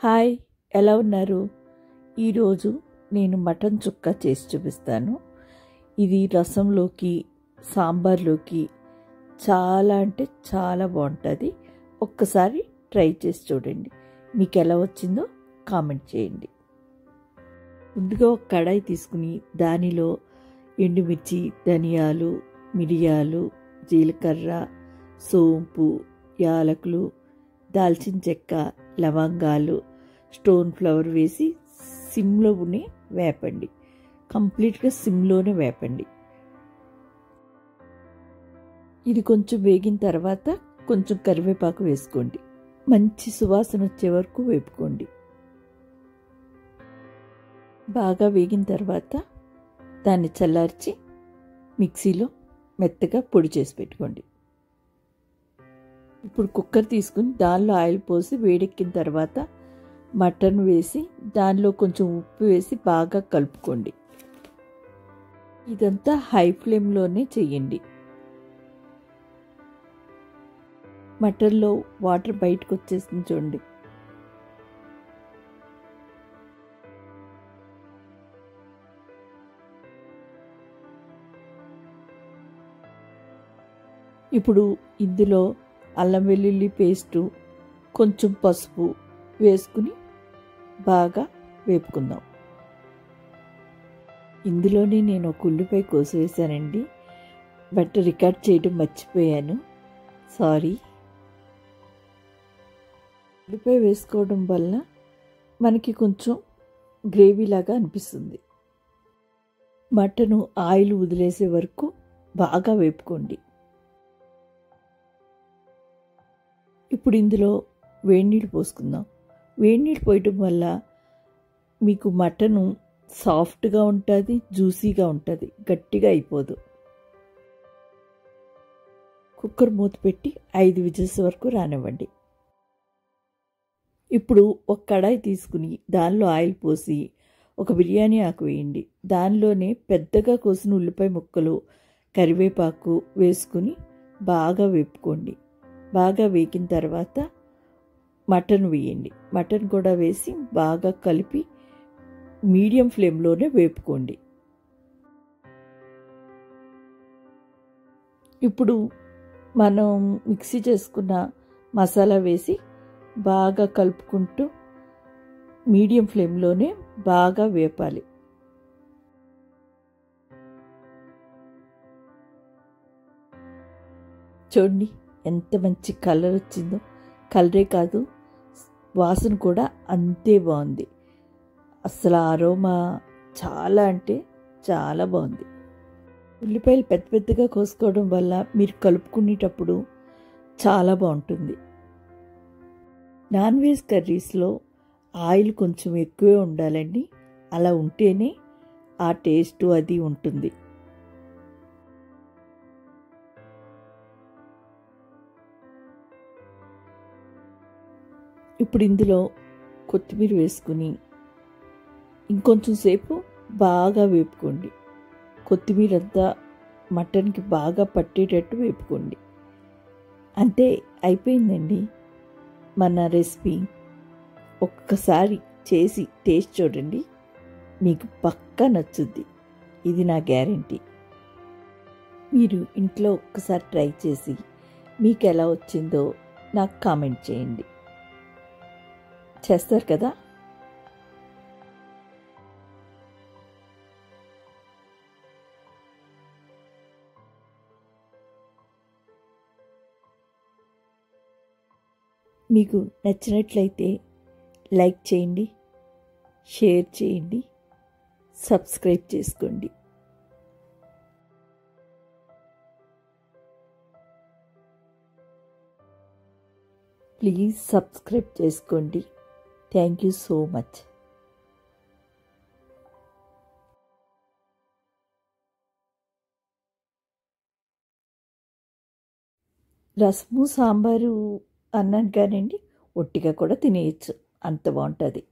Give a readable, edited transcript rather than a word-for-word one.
Hi, ఎలా ఉన్నారు? ఈరోజు నేను మటన్ చుక్క చేసి చూపిస్తాను. ఇది రసంలోకి, సాంబార్లోకి చాలా అంటే చాలా బాగుంటుంది. ఒక్కసారి ట్రై చేసి చూడండి. మీకు ఎలా వచ్చిందో కామెంట్ చేయండి. ముందుగా ఒక కడాయి తీసుకుని దానిలో ఎండుమిర్చి, ధనియాలు, మిరియాలు, జీలకర్ర, సోంపు, యాలకులు, దాల్చిన చెక్క, లవంగాలు, స్టోన్ ఫ్లవర్ వేసి సిమ్లోనే వేపండి. కంప్లీట్గా సిమ్లోనే వేపండి. ఇది కొంచెం వేగిన తర్వాత కొంచెం కరివేపాకు వేసుకోండి. మంచి సువాసన వచ్చే వరకు వేపుకోండి. బాగా వేగిన తర్వాత దాన్ని చల్లార్చి మిక్సీలో మెత్తగా పొడి చేసి పెట్టుకోండి. ఇప్పుడు కుక్కర్ తీసుకుని దానిలో ఆయిల్ పోసి వేడెక్కిన తర్వాత మటన్ వేసి దానిలో కొంచెం ఉప్పు వేసి బాగా కలుపుకోండి. ఇదంతా హై ఫ్లేమ్లోనే చేయండి. మటన్లో వాటర్ బయటకు వచ్చేసింది చూడండి. ఇప్పుడు ఇందులో అల్లం వెల్లుల్లి పేస్టు, కొంచెం పసుపు వేసుకుని బాగా వేపుకుందాం. ఇందులోనే నేను ఒక ఉల్లిపాయ కోసి వేసానండి. బట్ రికార్డ్ చేయడం మర్చిపోయాను, సారీ. ఉల్లిపాయ వేసుకోవడం వల్ల మనకి కొంచెం గ్రేవీలాగా అనిపిస్తుంది. మటను ఆయిల్ వదిలేసే వరకు బాగా వేపుకోండి. ఇప్పుడు ఇందులో వేడి నీళ్ళు పోసుకుందాం. వేడి నీళ్ళు పోయటం వల్ల మీకు మటను సాఫ్ట్గా ఉంటుంది, జ్యూసీగా ఉంటుంది, గట్టిగా అయిపోదు. కుక్కర్ మూత పెట్టి 5 విజిల్స్ వరకు రానివ్వండి. ఇప్పుడు ఒక కడాయి తీసుకుని దానిలో ఆయిల్ పోసి ఒక బిర్యానీ ఆకు వేయండి. దానిలోనే పెద్దగా కోసిన ఉల్లిపాయ ముక్కలు, కరివేపాకు వేసుకుని బాగా వేపుకోండి. బాగా వేగిన తర్వాత మటన్ వేయండి. మటన్ కూడా వేసి బాగా కలిపి మీడియం ఫ్లేమ్లోనే వేపుకోండి. ఇప్పుడు మనం మిక్సీ చేసుకున్న మసాలా వేసి బాగా కలుపుకుంటూ మీడియం ఫ్లేమ్లోనే బాగా వేపాలి. చూడండి ఎంత మంచి కలర్ వచ్చిందో. కలరే కాదు, వాసన కూడా అంతే బాగుంది. అసలు అరోమా చాలా అంటే చాలా బాగుంది. ఉల్లిపాయలు పెద్ద పెద్దగా కోసుకోవడం వల్ల మీరు కలుపుకునేటప్పుడు చాలా బాగుంటుంది. నాన్ వెజ్ కర్రీస్లో ఆయిల్ కొంచెం ఎక్కువే ఉండాలండి. అలా ఉంటేనే ఆ టేస్ట్ అది ఉంటుంది. ఇప్పుడు ఇందులో కొత్తిమీర వేసుకుని ఇంకొంచెం సేపు బాగా వేపుకోండి. కొత్తిమీర అంతా మటన్కి బాగా పట్టేటట్టు వేపుకోండి. అంతే, అయిపోయిందండి మన రెసిపీ. ఒక్కసారి చేసి టేస్ట్ చూడండి, మీకు పక్కా నచ్చుద్ది. ఇది నా గ్యారంటీ. మీరు ఇంట్లో ఒక్కసారి ట్రై చేసి మీకు ఎలా వచ్చిందో నాకు కామెంట్ చేయండి. చేస్తారు కదా? మీకు నచ్చినట్లయితే లైక్ చేయండి, షేర్ చేయండి, సబ్స్క్రైబ్ చేసుకోండి. ప్లీజ్ సబ్స్క్రైబ్ చేసుకోండి. Thank you so much. రసము, సాంబారు అన్నాను కానండి, ఒట్టిగా కూడా తినేయచ్చు, అంత బాగుంటుంది.